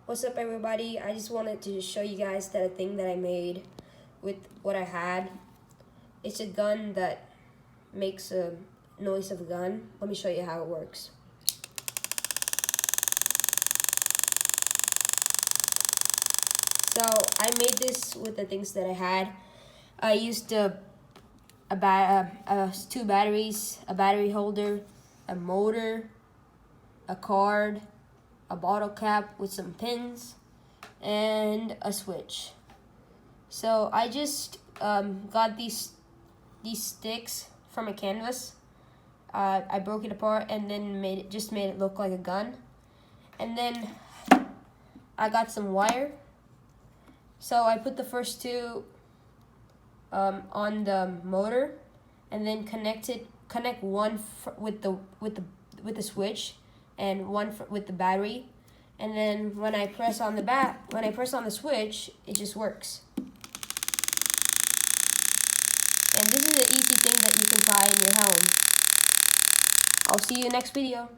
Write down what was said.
What's up, everybody? I just wanted to show you guys that a thing that I made with what I had. It's a gun that makes a noise of a gun. Let me show you how it works. So I made this with the things that I had. I used two batteries, a battery holder, a motor, a card, a bottle cap with some pins, and a switch. So I just got these sticks from a canvas. I broke it apart and then made it look like a gun. And then I got some wire. So I put the first two on the motor, and then connect one with the switch, and one with the battery. And then when I press on the switch, it just works. And this is an easy thing that you can try in your home. I'll see you next video.